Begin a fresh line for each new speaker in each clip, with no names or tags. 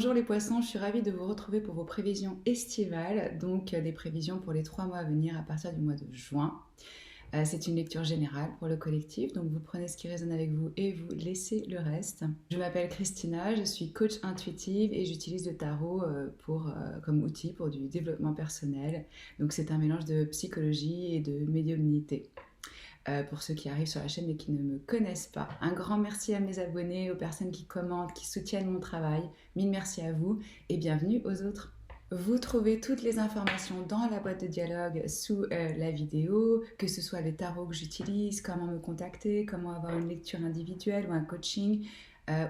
Bonjour les poissons, je suis ravie de vous retrouver pour vos prévisions estivales, donc des prévisions pour les 3 mois à venir à partir du mois de juin. C'est une lecture générale pour le collectif, donc vous prenez ce qui résonne avec vous et vous laissez le reste. Je m'appelle Christina, je suis coach intuitive et j'utilise le tarot comme outil pour du développement personnel. Donc c'est un mélange de psychologie et de médiumnité. Pour ceux qui arrivent sur la chaîne et qui ne me connaissent pas. Un grand merci à mes abonnés, aux personnes qui commentent, qui soutiennent mon travail. Mille merci à vous et bienvenue aux autres. Vous trouvez toutes les informations dans la boîte de dialogue sous la vidéo, que ce soit le tarot que j'utilise, comment me contacter, comment avoir une lecture individuelle ou un coaching,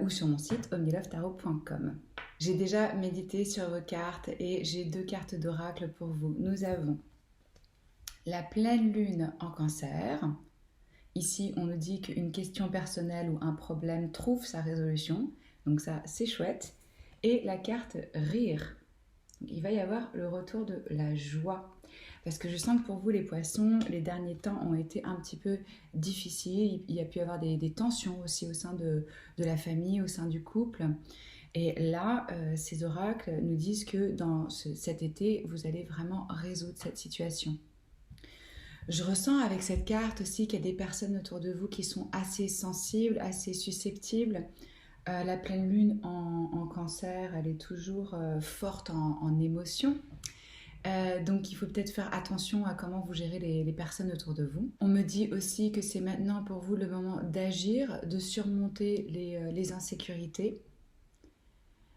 ou sur mon site omnilovetarot.com. J'ai déjà médité sur vos cartes et j'ai 2 cartes d'oracle pour vous. Nous avons la pleine lune en Cancer. Ici, on nous dit qu'une question personnelle ou un problème trouve sa résolution. Donc ça, c'est chouette. Et la carte rire. Il va y avoir le retour de la joie. Parce que je sens que pour vous, les poissons, les derniers temps ont été un petit peu difficiles. Il y a pu y avoir des tensions aussi au sein de la famille, au sein du couple. Et là, ces oracles nous disent que dans cet été, vous allez vraiment résoudre cette situation. Je ressens avec cette carte aussi qu'il y a des personnes autour de vous qui sont assez sensibles, assez susceptibles. La pleine lune en Cancer, elle est toujours forte en émotions. Donc il faut peut-être faire attention à comment vous gérez les personnes autour de vous. On me dit aussi que c'est maintenant pour vous le moment d'agir, de surmonter les insécurités.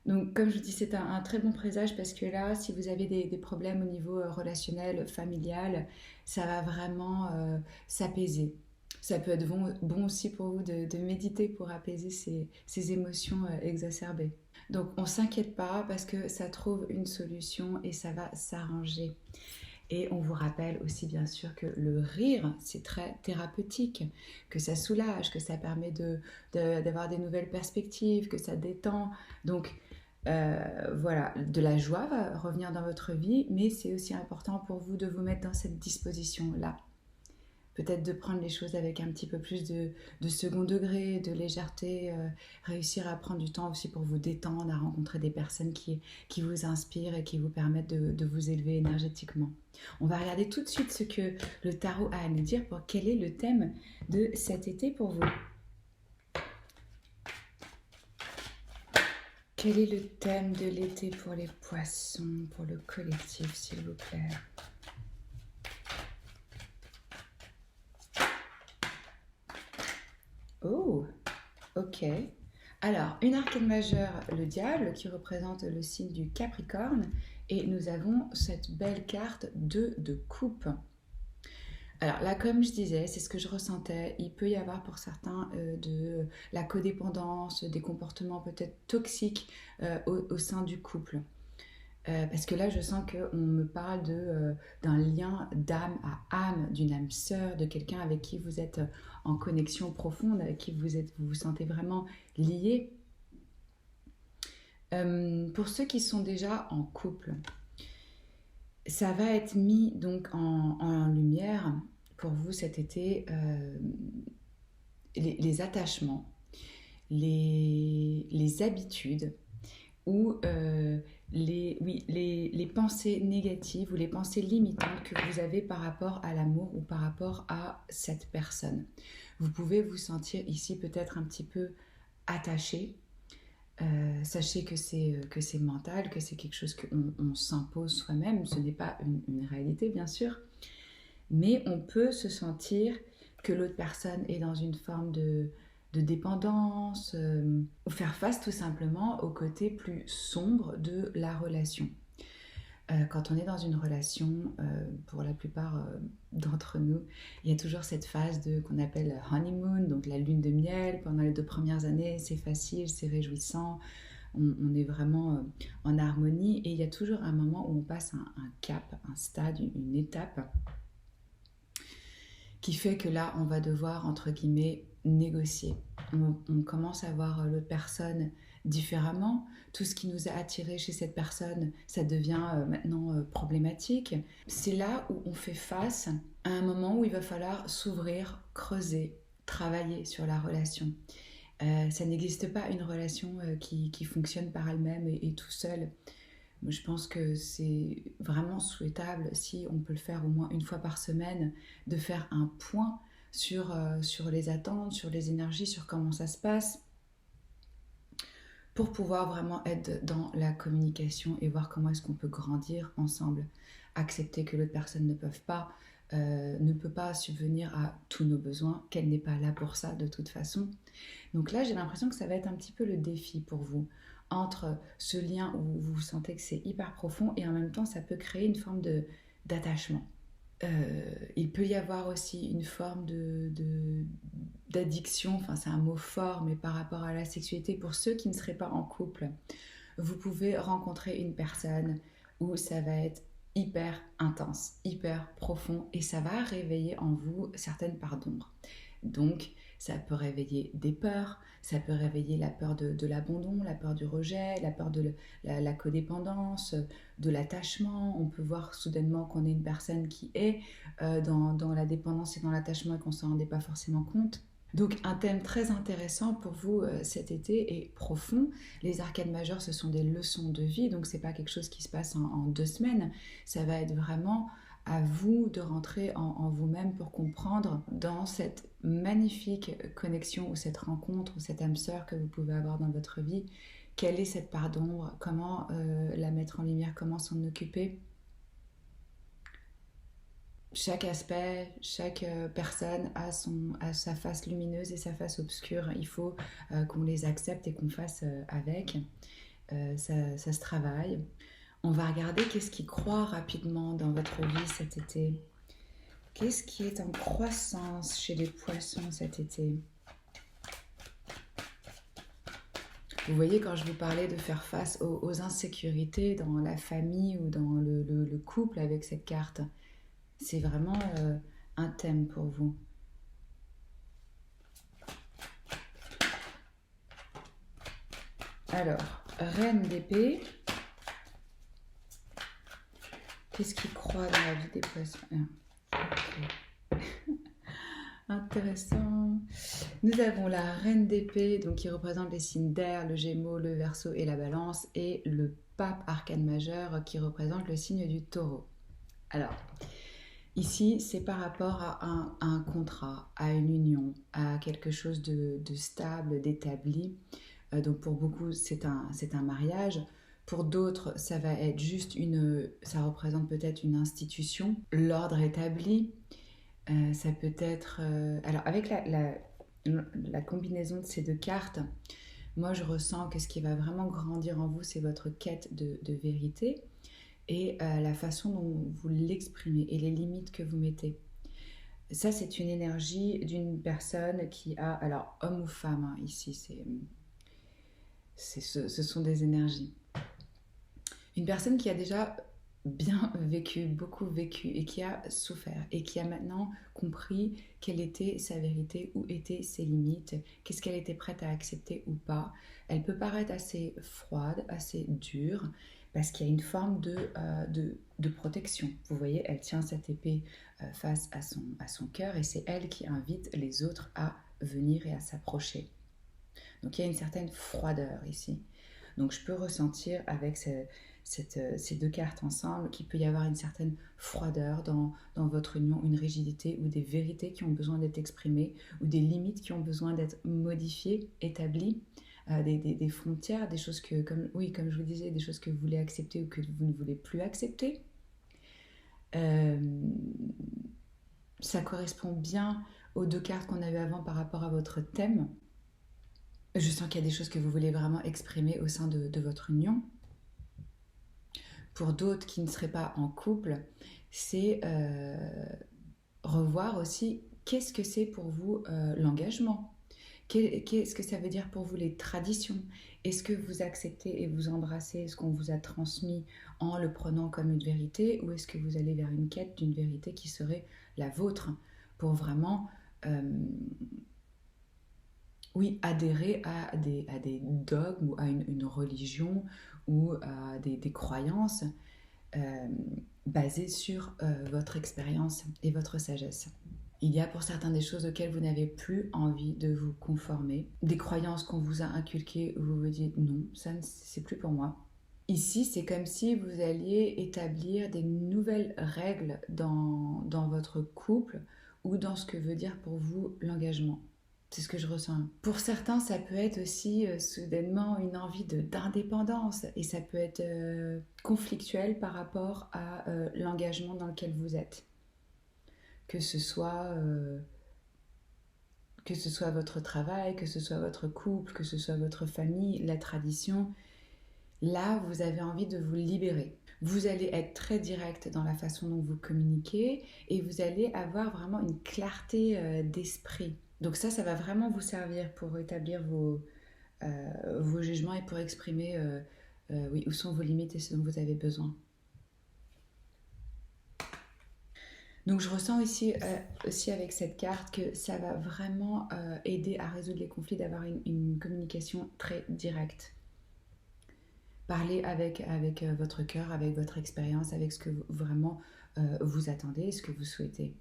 Donc, comme je vous dis, c'est un très bon présage parce que là, si vous avez des problèmes au niveau relationnel, familial, ça va vraiment s'apaiser. Ça peut être bon aussi pour vous de méditer pour apaiser ces émotions exacerbées. Donc, on ne s'inquiète pas parce que ça trouve une solution et ça va s'arranger. Et on vous rappelle aussi bien sûr que le rire, c'est très thérapeutique, que ça soulage, que ça permet d'avoir des nouvelles perspectives, que ça détend. Donc voilà, de la joie va revenir dans votre vie, mais c'est aussi important pour vous de vous mettre dans cette disposition-là. Peut-être de prendre les choses avec un petit peu plus de second degré, de légèreté, réussir à prendre du temps aussi pour vous détendre, à rencontrer des personnes qui vous inspirent et qui vous permettent de vous élever énergétiquement. On va regarder tout de suite ce que le tarot a à nous dire pour quel est le thème de cet été pour vous. Quel est le thème de l'été pour les poissons, pour le collectif, s'il vous plaît ? Oh, ok. Alors, une arcane majeure, le diable, qui représente le signe du Capricorne. Et nous avons cette belle carte 2 de coupe. Alors là, comme je disais, c'est ce que je ressentais. Il peut y avoir pour certains de la codépendance, des comportements peut-être toxiques au sein du couple. Parce que là, je sens qu'on me parle d'un lien d'âme à âme, d'une âme sœur, de quelqu'un avec qui vous êtes en connexion profonde, avec qui vous vous sentez vraiment liés. Pour ceux qui sont déjà en couple, ça va être mis donc en lumière pour vous cet été, les attachements, les habitudes ou les pensées négatives ou les pensées limitantes que vous avez par rapport à l'amour ou par rapport à cette personne. Vous pouvez vous sentir ici peut-être un petit peu attaché. Sachez que c'est mental, que c'est quelque chose qu'on s'impose soi-même. Ce n'est pas une réalité, bien sûr. Mais on peut se sentir que l'autre personne est dans une forme de dépendance, ou faire face tout simplement au côté plus sombre de la relation. Quand on est dans une relation, pour la plupart d'entre nous, il y a toujours cette phase qu'on appelle honeymoon, donc la lune de miel. Pendant les 2 premières années, c'est facile, c'est réjouissant, on est vraiment en harmonie. Et il y a toujours un moment où on passe un cap, un stade, une étape, qui fait que là, on va devoir, entre guillemets, négocier. On commence à voir l'autre personne différemment. Tout ce qui nous a attiré chez cette personne, ça devient maintenant problématique. C'est là où on fait face à un moment où il va falloir s'ouvrir, creuser, travailler sur la relation. Ça n'existe pas une relation qui fonctionne par elle-même et tout seul. Je pense que c'est vraiment souhaitable, si on peut le faire au moins une fois par semaine, de faire un point sur les attentes, sur les énergies, sur comment ça se passe, pour pouvoir vraiment être dans la communication et voir comment est-ce qu'on peut grandir ensemble. Accepter que l'autre personne ne peut pas subvenir à tous nos besoins, qu'elle n'est pas là pour ça de toute façon. Donc là, j'ai l'impression que ça va être un petit peu le défi pour vous, entre ce lien où vous sentez que c'est hyper profond et en même temps, ça peut créer une forme d'attachement. Il peut y avoir aussi une forme d'addiction, enfin c'est un mot fort, mais par rapport à la sexualité, pour ceux qui ne seraient pas en couple, vous pouvez rencontrer une personne où ça va être hyper intense, hyper profond, et ça va réveiller en vous certaines parts d'ombre. Donc, ça peut réveiller des peurs, ça peut réveiller la peur de l'abandon, la peur du rejet, la peur de la codépendance, de l'attachement. On peut voir soudainement qu'on est une personne qui est dans la dépendance et dans l'attachement et qu'on ne s'en rendait pas forcément compte. Donc un thème très intéressant pour vous cet été et profond. Les arcades majeures, ce sont des leçons de vie, donc c'est pas quelque chose qui se passe en 2 semaines. Ça va être vraiment à vous de rentrer en vous-même pour comprendre dans cette magnifique connexion ou cette rencontre ou cette âme sœur que vous pouvez avoir dans votre vie, quelle est cette part d'ombre, comment la mettre en lumière, comment s'en occuper. Chaque aspect, chaque personne a sa face lumineuse et sa face obscure. Il faut qu'on les accepte et qu'on fasse avec. Ça se travaille. On va regarder qu'est-ce qui croît rapidement dans votre vie cet été. Qu'est-ce qui est en croissance chez les poissons cet été? Vous voyez, quand je vous parlais de faire face aux insécurités dans la famille ou dans le couple avec cette carte, c'est vraiment un thème pour vous. Alors, Reine d'épée. Qu'est-ce qui croît dans la vie des poissons? Okay. Intéressant. Nous avons la Reine d'épée, donc qui représente les signes d'air, le Gémeaux, le Verseau et la Balance, et le Pape arcane majeur qui représente le signe du Taureau. Alors, ici, c'est par rapport à un contrat, à une union, à quelque chose de stable, d'établi. Donc pour beaucoup, c'est un mariage. Pour d'autres, ça va être juste ça représente peut-être une institution, l'ordre établi. Ça peut être... alors avec la combinaison de ces deux cartes, moi je ressens que ce qui va vraiment grandir en vous, c'est votre quête de vérité et la façon dont vous l'exprimez et les limites que vous mettez. Ça, c'est une énergie d'une personne qui a... Alors, homme ou femme, hein, ici, ce sont des énergies. Une personne qui a déjà bien vécu, beaucoup vécu et qui a souffert et qui a maintenant compris quelle était sa vérité, où étaient ses limites, qu'est-ce qu'elle était prête à accepter ou pas. Elle peut paraître assez froide, assez dure, parce qu'il y a une forme de protection. Vous voyez, elle tient cette épée face à son cœur et c'est elle qui invite les autres à venir et à s'approcher. Donc il y a une certaine froideur ici. Donc je peux ressentir avec ces deux cartes ensemble qu'il peut y avoir une certaine froideur dans votre union, une rigidité ou des vérités qui ont besoin d'être exprimées ou des limites qui ont besoin d'être modifiées, établies, des frontières, des choses comme je vous disais, des choses que vous voulez accepter ou que vous ne voulez plus accepter. Ça correspond bien aux deux cartes qu'on a eues avant par rapport à votre thème. Je sens qu'il y a des choses que vous voulez vraiment exprimer au sein de votre union. Pour d'autres qui ne seraient pas en couple, c'est revoir aussi qu'est-ce que c'est pour vous l'engagement. Qu'est-ce que ça veut dire pour vous les traditions? Est-ce que vous acceptez et vous embrassez ce qu'on vous a transmis en le prenant comme une vérité, ou est-ce que vous allez vers une quête d'une vérité qui serait la vôtre pour vraiment... adhérer à des dogmes ou à une religion ou à des croyances basées sur votre expérience et votre sagesse. Il y a pour certains des choses auxquelles vous n'avez plus envie de vous conformer, des croyances qu'on vous a inculquées où vous vous dites non, ça c'est plus pour moi. Ici, c'est comme si vous alliez établir des nouvelles règles dans votre couple ou dans ce que veut dire pour vous l'engagement. C'est ce que je ressens. Pour certains, ça peut être aussi soudainement une envie d'indépendance et ça peut être conflictuel par rapport à l'engagement dans lequel vous êtes. Que ce soit votre travail, que ce soit votre couple, que ce soit votre famille, la tradition. Là, vous avez envie de vous libérer. Vous allez être très direct dans la façon dont vous communiquez et vous allez avoir vraiment une clarté d'esprit. Donc ça va vraiment vous servir pour établir vos jugements et pour exprimer où sont vos limites et ce dont vous avez besoin. Donc je ressens ici aussi avec cette carte que ça va vraiment aider à résoudre les conflits, d'avoir une communication très directe. Parlez avec votre cœur, avec votre expérience, avec ce que vraiment vous attendez, ce que vous souhaitez.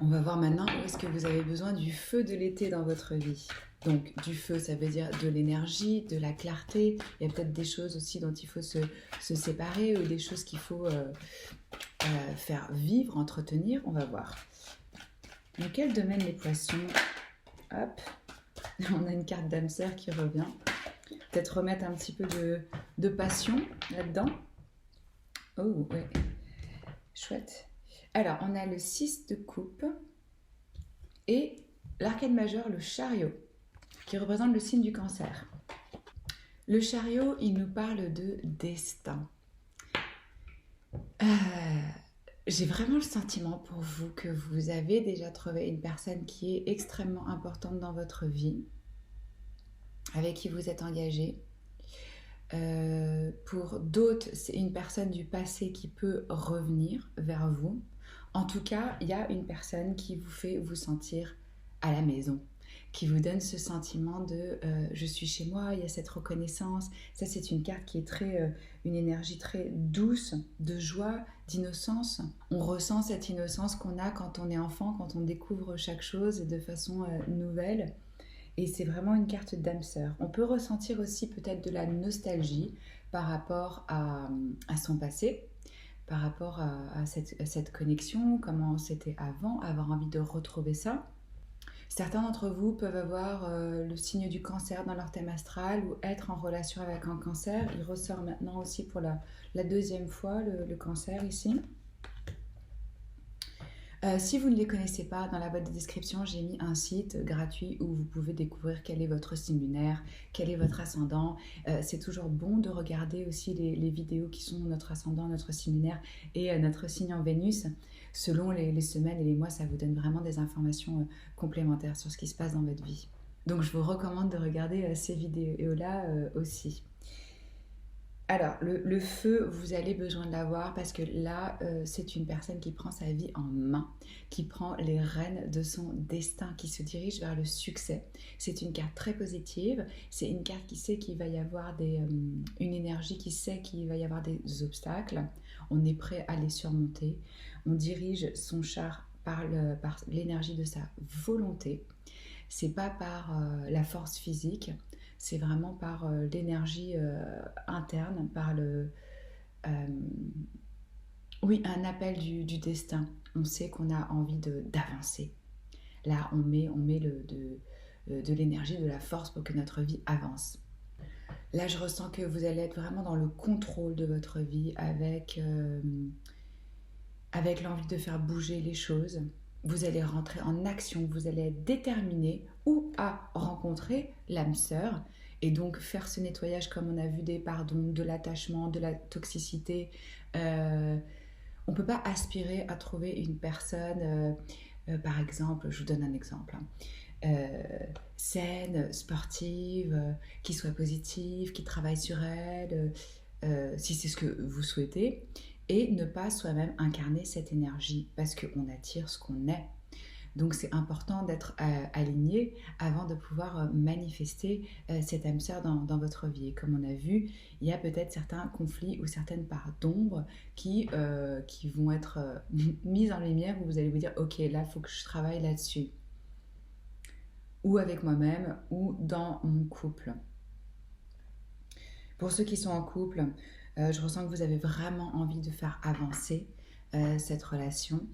On va voir maintenant où est-ce que vous avez besoin du feu de l'été dans votre vie. Donc du feu, ça veut dire de l'énergie, de la clarté. Il y a peut-être des choses aussi dont il faut se séparer ou des choses qu'il faut faire vivre, entretenir. On va voir. Dans quel domaine les poissons? Hop, on a une carte d'âme sœur qui revient. Peut-être remettre un petit peu de passion là-dedans. Oh, ouais. Chouette. Alors, on a le 6 de coupe et l'arcane majeur, le chariot, qui représente le signe du cancer. Le chariot, il nous parle de destin. J'ai vraiment le sentiment pour vous que vous avez déjà trouvé une personne qui est extrêmement importante dans votre vie, avec qui vous êtes engagé. Pour d'autres, c'est une personne du passé qui peut revenir vers vous. En tout cas, il y a une personne qui vous fait vous sentir à la maison, qui vous donne ce sentiment de je suis chez moi, il y a cette reconnaissance. Ça, c'est une carte qui est une énergie très douce, de joie, d'innocence. On ressent cette innocence qu'on a quand on est enfant, quand on découvre chaque chose de façon nouvelle. Et c'est vraiment une carte d'âme sœur. On peut ressentir aussi peut-être de la nostalgie par rapport à son passé, par rapport à cette connexion, comment c'était avant, avoir envie de retrouver ça. Certains d'entre vous peuvent avoir le signe du cancer dans leur thème astral ou être en relation avec un cancer. Il ressort maintenant aussi pour la deuxième fois le cancer ici. Si vous ne les connaissez pas, dans la boîte de description, j'ai mis un site gratuit où vous pouvez découvrir quel est votre signe lunaire, quel est votre ascendant. C'est toujours bon de regarder aussi les vidéos qui sont notre ascendant, notre signe lunaire et notre signe en Vénus. Selon les semaines et les mois, ça vous donne vraiment des informations complémentaires sur ce qui se passe dans votre vie. Donc je vous recommande de regarder ces vidéos-là aussi. Alors, le feu, vous avez besoin de l'avoir parce que là, c'est une personne qui prend sa vie en main, qui prend les rênes de son destin, qui se dirige vers le succès. C'est une carte très positive, c'est une carte qui sait qu'il va y avoir une énergie qui sait qu'il va y avoir des obstacles. On est prêt à les surmonter. On dirige son char par l'énergie de sa volonté. C'est pas par la force physique. C'est vraiment par l'énergie interne, par un appel du destin. On sait qu'on a envie d'avancer. Là, on met de l'énergie, de la force pour que notre vie avance. Là, je ressens que vous allez être vraiment dans le contrôle de votre vie avec l'envie de faire bouger les choses. Vous allez rentrer en action, vous allez être déterminé ou à rencontrer l'âme sœur et donc faire ce nettoyage comme on a vu des pardons, de l'attachement, de la toxicité. On ne peut pas aspirer à trouver une personne, par exemple, je vous donne un exemple, saine, sportive, qui soit positive, qui travaille sur elle, si c'est ce que vous souhaitez, et ne pas soi-même incarner cette énergie parce qu'on attire ce qu'on est. Donc c'est important d'être aligné avant de pouvoir manifester cette âme sœur dans votre vie. Et comme on a vu, il y a peut-être certains conflits ou certaines parts d'ombre qui vont être mises en lumière où vous allez vous dire ok, là il faut que je travaille là-dessus. Ou avec moi-même ou dans mon couple. Pour ceux qui sont en couple, je ressens que vous avez vraiment envie de faire avancer cette relation.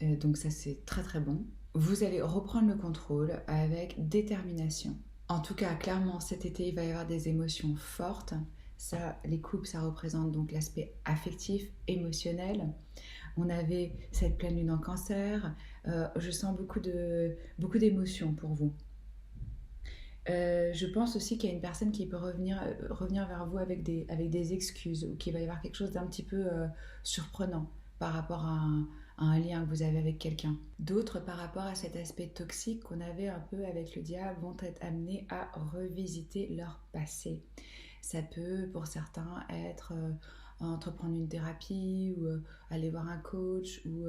Donc ça c'est très très bon. Vous allez reprendre le contrôle avec détermination. En tout cas, clairement, cet été, il va y avoir des émotions fortes. Ça, les couples, ça représente donc l'aspect affectif, émotionnel. On avait cette pleine lune en cancer. Je sens beaucoup d'émotions pour vous. Je pense aussi qu'il y a une personne qui peut revenir vers vous avec des excuses ou qu'il va y avoir quelque chose d'un petit peu surprenant par rapport à un lien que vous avez avec quelqu'un. D'autres, par rapport à cet aspect toxique qu'on avait un peu avec le diable, vont être amenés à revisiter leur passé. Ça peut, pour certains, être entreprendre une thérapie ou aller voir un coach ou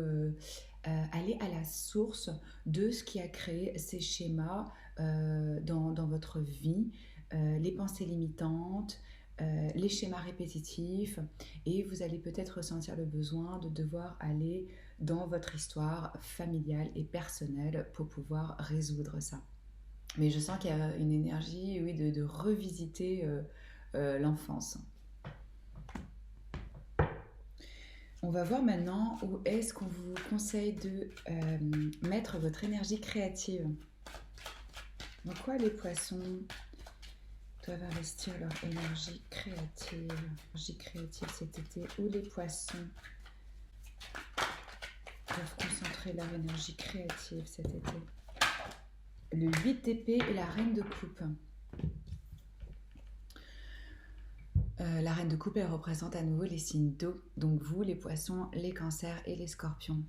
aller à la source de ce qui a créé ces schémas dans votre vie, les pensées limitantes, les schémas répétitifs, et vous allez peut-être ressentir le besoin de devoir aller dans votre histoire familiale et personnelle pour pouvoir résoudre ça. Mais je sens qu'il y a une énergie, oui, de revisiter l'enfance. On va voir maintenant où est-ce qu'on vous conseille de mettre votre énergie créative. Dans quoi les poissons doivent investir leur énergie créative cet été, où les poissons doivent concentrer leur énergie créative cet été. Le 8 d'épée et la reine de coupe. La reine de coupe, elle représente à nouveau les signes d'eau, donc vous, les poissons, les cancers et les scorpions.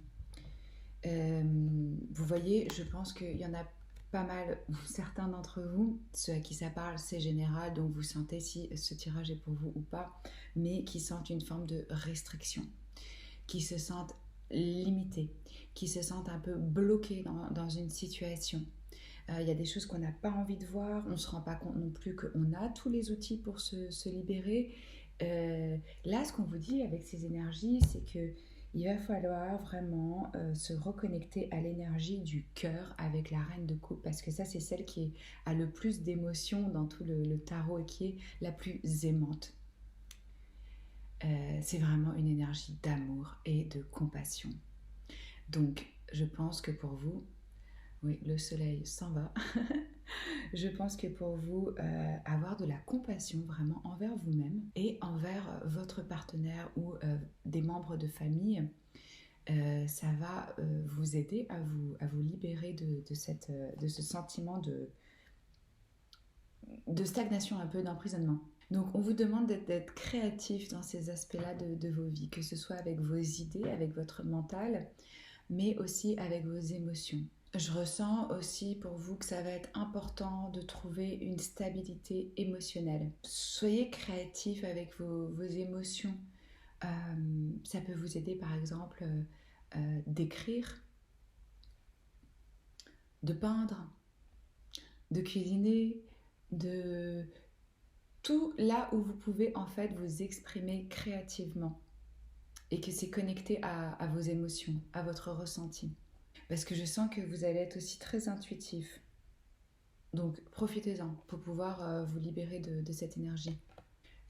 Vous voyez, je pense qu'il y en a pas mal, certains d'entre vous, ceux à qui ça parle, c'est général, donc vous sentez si ce tirage est pour vous ou pas, mais qui sentent une forme de restriction, qui se sentent limités, qui se sentent un peu bloqués dans une situation. Il y a des choses qu'on n'a pas envie de voir, on ne se rend pas compte non plus qu'on a tous les outils pour se libérer. Là, ce qu'on vous dit avec ces énergies, c'est que il va falloir vraiment se reconnecter à l'énergie du cœur avec la reine de coupe, parce que ça, c'est celle qui a le plus d'émotions dans tout le tarot et qui est la plus aimante. C'est vraiment une énergie d'amour et de compassion. Donc, je pense que pour vous, oui, le soleil s'en va. Je pense que pour vous, avoir de la compassion vraiment envers vous-même et envers votre partenaire ou des membres de famille, ça va vous aider à vous libérer de ce sentiment de stagnation, un peu d'emprisonnement. Donc on vous demande d'être créatif dans ces aspects-là de vos vies, que ce soit avec vos idées, avec votre mental, mais aussi avec vos émotions. Je ressens aussi pour vous que ça va être important de trouver une stabilité émotionnelle. Soyez créatif avec vos émotions. Ça peut vous aider par exemple d'écrire, de peindre, de cuisiner, de tout là où vous pouvez en fait vous exprimer créativement et que c'est connecté à vos émotions, à votre ressenti. Parce que je sens que vous allez être aussi très intuitif. Donc profitez-en pour pouvoir vous libérer de cette énergie.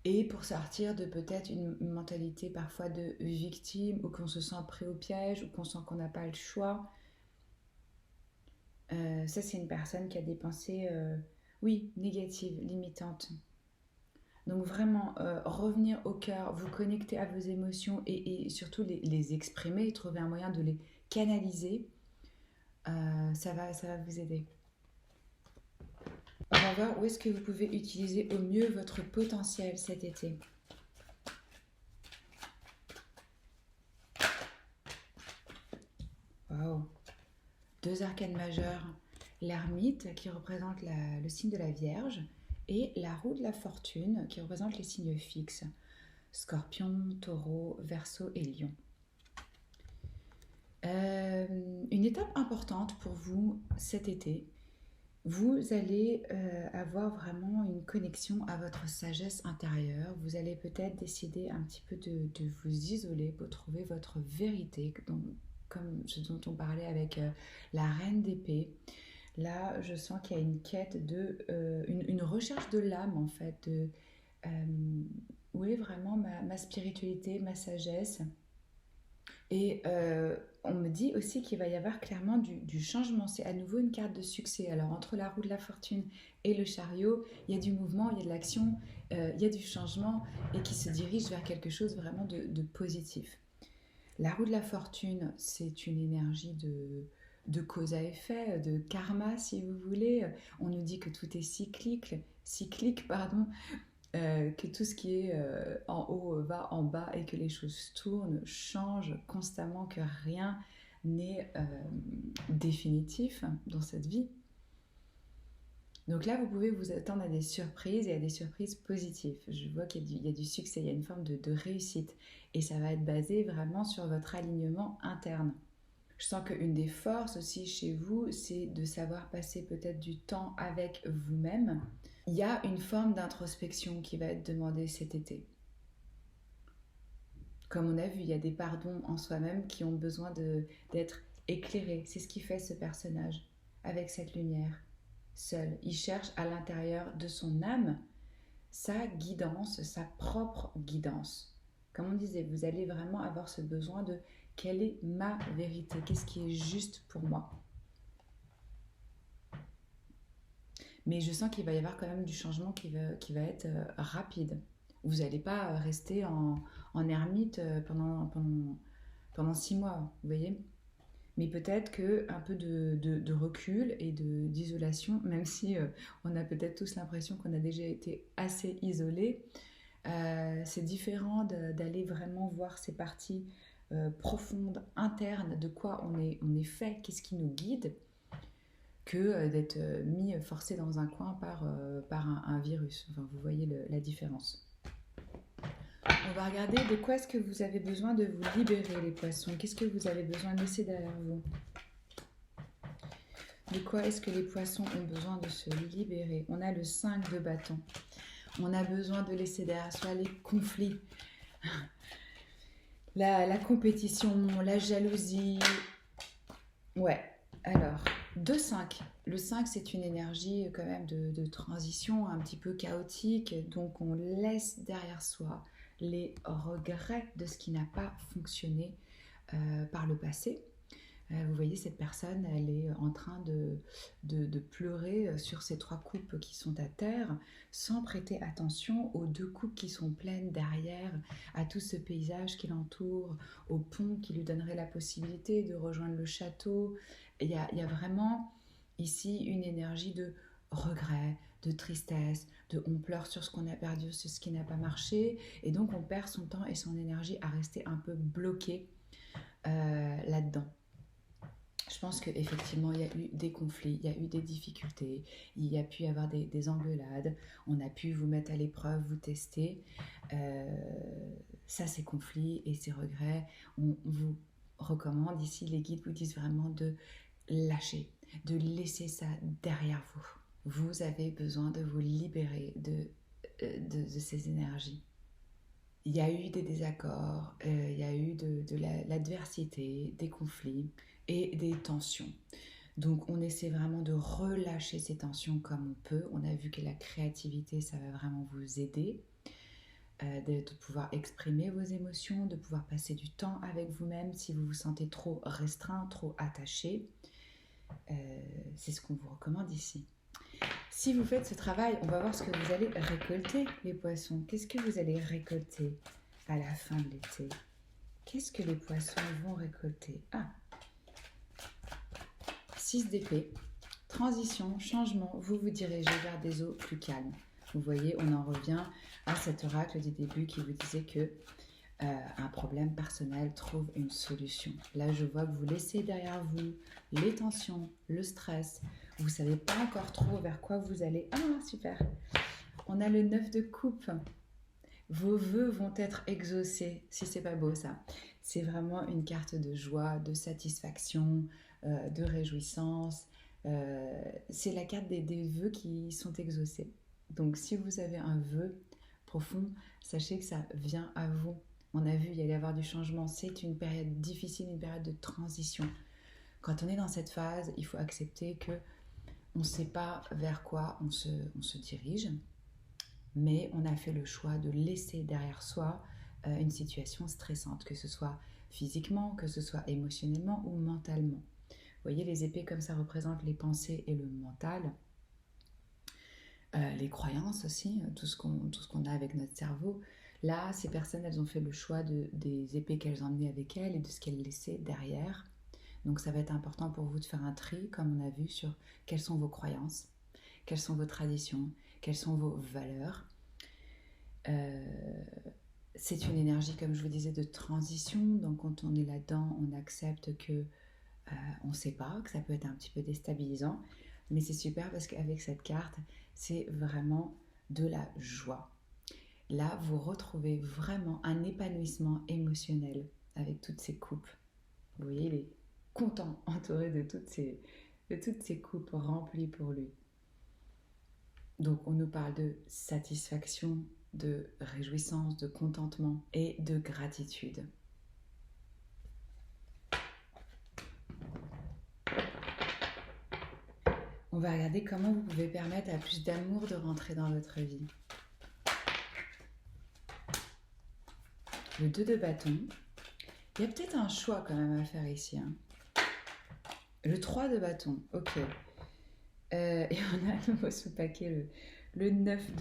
Et pour sortir de peut-être une mentalité parfois de victime, ou qu'on se sent pris au piège, ou qu'on sent qu'on n'a pas le choix. Ça, c'est une personne qui a des pensées, oui, négatives, limitantes. Donc vraiment, revenir au cœur, vous connecter à vos émotions et surtout les exprimer, trouver un moyen de les canaliser. Ça va vous aider. On va voir où est-ce que vous pouvez utiliser au mieux votre potentiel cet été. Wow. 2 arcanes majeures. L'ermite qui représente le signe de la Vierge et la roue de la fortune qui représente les signes fixes. Scorpion, Taureau, Verseau et Lion. Une étape importante pour vous cet été, vous allez avoir vraiment une connexion à votre sagesse intérieure. Vous allez peut-être décider un petit peu de vous isoler pour trouver votre vérité, comme ce dont on parlait avec la reine d'épée. Là, je sens qu'il y a une quête une recherche de l'âme en fait, où est vraiment ma spiritualité, ma sagesse. Et on me dit aussi qu'il va y avoir clairement du changement. C'est à nouveau une carte de succès. Alors entre la roue de la fortune et le chariot, il y a du mouvement, il y a de l'action, il y a du changement et qui se dirige vers quelque chose vraiment de positif. La roue de la fortune, c'est une énergie de cause à effet, de karma si vous voulez. On nous dit que tout est cyclique, pardon, que tout ce qui est en haut va en bas et que les choses tournent, changent constamment, que rien n'est définitif dans cette vie. Donc là, vous pouvez vous attendre à des surprises et à des surprises positives. Je vois qu'il y a du succès, il y a une forme de réussite et ça va être basé vraiment sur votre alignement interne. Je sens qu'une des forces aussi chez vous, c'est de savoir passer peut-être du temps avec vous-même. Il y a une forme d'introspection qui va être demandée cet été. Comme on a vu, il y a des pardons en soi-même qui ont besoin d'être éclairés. C'est ce qui fait ce personnage avec cette lumière. Seul, il cherche à l'intérieur de son âme sa guidance, sa propre guidance. Comme on disait, vous allez vraiment avoir ce besoin de quelle est ma vérité, qu'est-ce qui est juste pour moi. Mais je sens qu'il va y avoir quand même du changement qui va être rapide. Vous n'allez pas rester en ermite pendant 6 mois, vous voyez. Mais peut-être qu'un peu de recul et d'isolation, même si on a peut-être tous l'impression qu'on a déjà été assez isolés, c'est différent d'aller vraiment voir ces parties profondes, internes, de quoi on est fait, qu'est-ce qui nous guide, que d'être mis forcé dans un coin par un virus. Enfin, vous voyez la différence. On va regarder de quoi est-ce que vous avez besoin de vous libérer, les poissons. Qu'est-ce que vous avez besoin de laisser derrière vous? De quoi est-ce que les poissons ont besoin de se libérer? On a le 5 de bâton. On a besoin de laisser derrière soi les conflits, la compétition, la jalousie. Ouais, alors, 2-5. Le 5, c'est une énergie quand même de transition un petit peu chaotique. Donc, on laisse derrière soi les regrets de ce qui n'a pas fonctionné par le passé. Vous voyez, cette personne, elle est en train de pleurer sur ces 3 coupes qui sont à terre, sans prêter attention aux 2 coupes qui sont pleines derrière, à tout ce paysage qui l'entoure, au pont qui lui donnerait la possibilité de rejoindre le château. Il y a vraiment ici une énergie de regret, de tristesse, on pleure sur ce qu'on a perdu, sur ce qui n'a pas marché, et donc on perd son temps et son énergie à rester un peu bloqué là-dedans. Je pense qu'effectivement, il y a eu des conflits, il y a eu des difficultés, il y a pu y avoir des engueulades, on a pu vous mettre à l'épreuve, vous tester. Ça, ces conflits et ces regrets, on vous recommande ici, les guides vous disent vraiment de lâcher, de laisser ça derrière vous. Vous avez besoin de vous libérer de ces énergies. Il y a eu des désaccords, il y a eu de l'adversité, des conflits et des tensions. Donc on essaie vraiment de relâcher ces tensions comme on peut. On a vu que la créativité, ça va vraiment vous aider, de pouvoir exprimer vos émotions, de pouvoir passer du temps avec vous-même si vous vous sentez trop restreint, trop attaché. C'est ce qu'on vous recommande ici. Si vous faites ce travail, on va voir ce que vous allez récolter, les poissons. Qu'est-ce que vous allez récolter à la fin de l'été? Qu'est-ce que les poissons vont récolter? 6 d'épée, transition, changement, vous vous dirigez vers des eaux plus calmes. Vous voyez, on en revient à cet oracle du début qui vous disait que un problème personnel trouve une solution. Là, je vois que vous laissez derrière vous les tensions, le stress. Vous ne savez pas encore trop vers quoi vous allez. Super. On a le 9 de coupe. Vos vœux vont être exaucés, si c'est pas beau ça. C'est vraiment une carte de joie, de satisfaction, de réjouissance. C'est la carte des vœux qui sont exaucés. Donc si vous avez un vœu profond, sachez que ça vient à vous. On a vu, il y allait y avoir du changement. C'est une période difficile, une période de transition. Quand on est dans cette phase, il faut accepter que on ne sait pas vers quoi on se dirige, mais on a fait le choix de laisser derrière soi une situation stressante, que ce soit physiquement, que ce soit émotionnellement ou mentalement. Vous voyez, les épées comme ça représentent les pensées et le mental, les croyances aussi, tout ce qu'on a avec notre cerveau. Là, ces personnes, elles ont fait le choix des épées qu'elles emmenaient avec elles et de ce qu'elles laissaient derrière. Donc ça va être important pour vous de faire un tri, comme on a vu, sur quelles sont vos croyances, quelles sont vos traditions, quelles sont vos valeurs. C'est une énergie, comme je vous disais, de transition. Donc quand on est là-dedans, on accepte que on ne sait pas, que ça peut être un petit peu déstabilisant. Mais c'est super parce qu'avec cette carte, c'est vraiment de la joie. Là, vous retrouvez vraiment un épanouissement émotionnel avec toutes ces coupes. Vous voyez, il est content, entouré de toutes ces coupes remplies pour lui. Donc on nous parle de satisfaction, de réjouissance, de contentement et de gratitude. On va regarder comment vous pouvez permettre à plus d'amour de rentrer dans votre vie. Le 2 de bâton. Il y a peut-être un choix quand même à faire ici. Le 3 de bâton, ok. Et on a à nouveau sous paquet le 9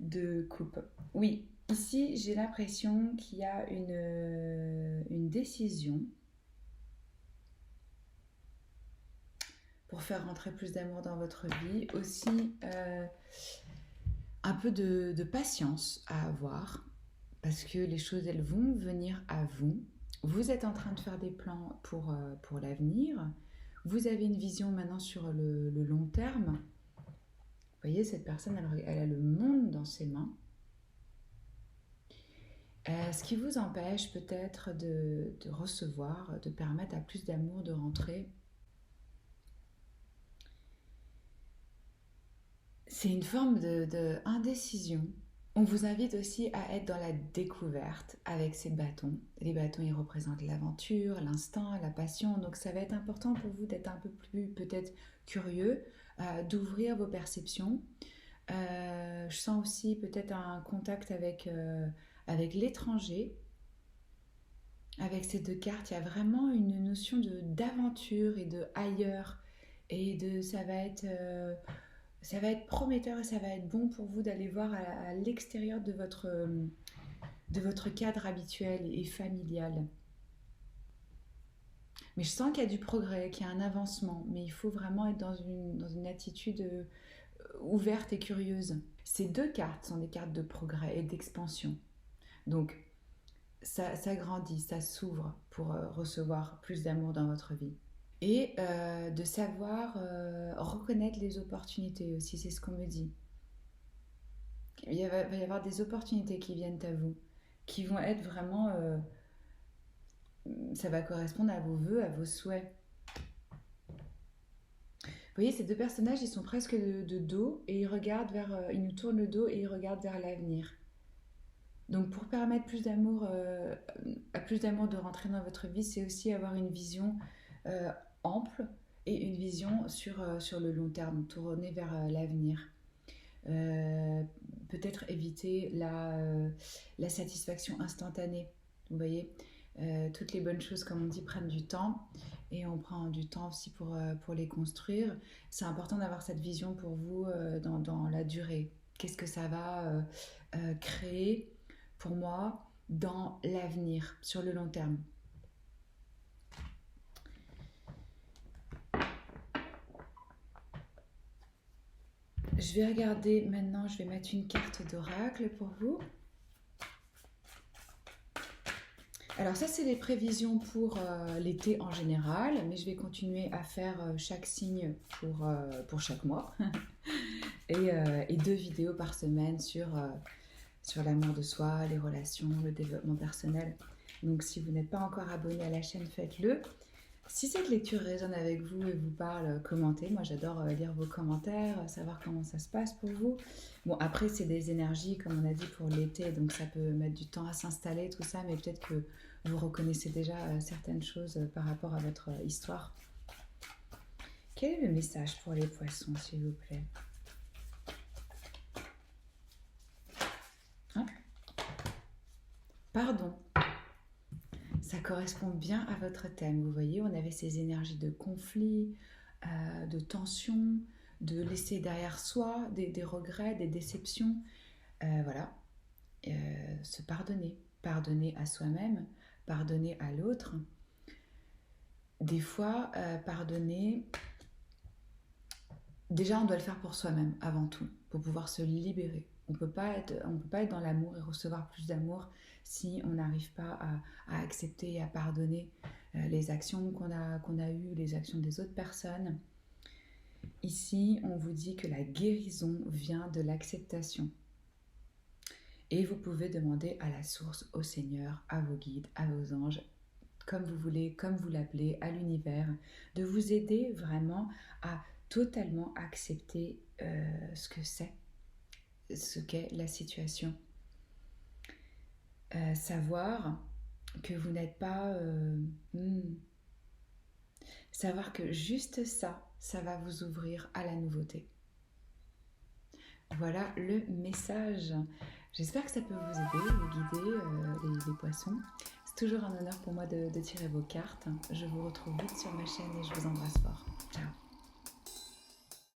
de coupe. Oui, ici j'ai l'impression qu'il y a une décision pour faire rentrer plus d'amour dans votre vie. Aussi un peu de patience à avoir parce que les choses elles vont venir à vous. Vous êtes en train de faire des plans pour l'avenir. Vous avez une vision maintenant sur le long terme. Vous voyez, cette personne, elle a le monde dans ses mains. Ce qui vous empêche peut-être de recevoir, de permettre à plus d'amour de rentrer. C'est une forme d'indécision. On vous invite aussi à être dans la découverte avec ces bâtons. Les bâtons, ils représentent l'aventure, l'instinct, la passion. Donc ça va être important pour vous d'être un peu plus peut-être curieux, d'ouvrir vos perceptions. Je sens aussi peut-être un contact avec l'étranger. Avec ces deux cartes, il y a vraiment une notion d'aventure et de ailleurs. Et ça va être prometteur et ça va être bon pour vous d'aller voir à l'extérieur de votre cadre habituel et familial. Mais je sens qu'il y a du progrès, qu'il y a un avancement, mais il faut vraiment être dans une attitude ouverte et curieuse. Ces deux cartes sont des cartes de progrès et d'expansion. Donc, ça grandit, ça s'ouvre pour recevoir plus d'amour dans votre vie. Et de savoir reconnaître les opportunités aussi, c'est ce qu'on me dit. Il va y avoir des opportunités qui viennent à vous, qui vont être vraiment... ça va correspondre à vos vœux, à vos souhaits. Vous voyez, ces deux personnages, ils sont presque de dos et ils nous tournent le dos et ils regardent vers l'avenir. Donc pour permettre à plus d'amour de rentrer dans votre vie, c'est aussi avoir une vision ample et une vision sur le long terme, tournée vers l'avenir. Peut-être éviter la satisfaction instantanée. Vous voyez, toutes les bonnes choses, comme on dit, prennent du temps et on prend du temps aussi pour les construire. C'est important d'avoir cette vision pour vous dans la durée. Qu'est-ce que ça va créer pour moi dans l'avenir, sur le long terme. Je vais regarder maintenant, je vais mettre une carte d'oracle pour vous. Alors ça, c'est les prévisions pour l'été en général, mais je vais continuer à faire chaque signe pour chaque mois. et 2 vidéos par semaine sur l'amour de soi, les relations, le développement personnel. Donc si vous n'êtes pas encore abonné à la chaîne, faites-le. Si cette lecture résonne avec vous et vous parle, commentez. Moi, j'adore lire vos commentaires, savoir comment ça se passe pour vous. Bon, après, c'est des énergies, comme on a dit, pour l'été, donc ça peut mettre du temps à s'installer, tout ça, mais peut-être que vous reconnaissez déjà certaines choses par rapport à votre histoire. Quel est le message pour les poissons, s'il vous plaît? Hein? Pardon. Ça correspond bien à votre thème. Vous voyez, on avait ces énergies de conflit, de tension, de laisser derrière soi des regrets, des déceptions. Voilà. Se pardonner. Pardonner à soi-même, pardonner à l'autre. Des fois, pardonner... Déjà, on doit le faire pour soi-même, avant tout, pour pouvoir se libérer. On ne peut pas être dans l'amour et recevoir plus d'amour si on n'arrive pas à accepter et à pardonner les actions qu'on a eues, les actions des autres personnes. Ici, on vous dit que la guérison vient de l'acceptation. Et vous pouvez demander à la source, au Seigneur, à vos guides, à vos anges, comme vous voulez, comme vous l'appelez, à l'univers, de vous aider vraiment à totalement accepter ce que c'est, ce qu'est la situation. Savoir que vous n'êtes pas... savoir que juste ça, ça va vous ouvrir à la nouveauté. Voilà le message. J'espère que ça peut vous aider, vous guider, les poissons. C'est toujours un honneur pour moi de tirer vos cartes. Je vous retrouve vite sur ma chaîne et je vous embrasse fort. Ciao.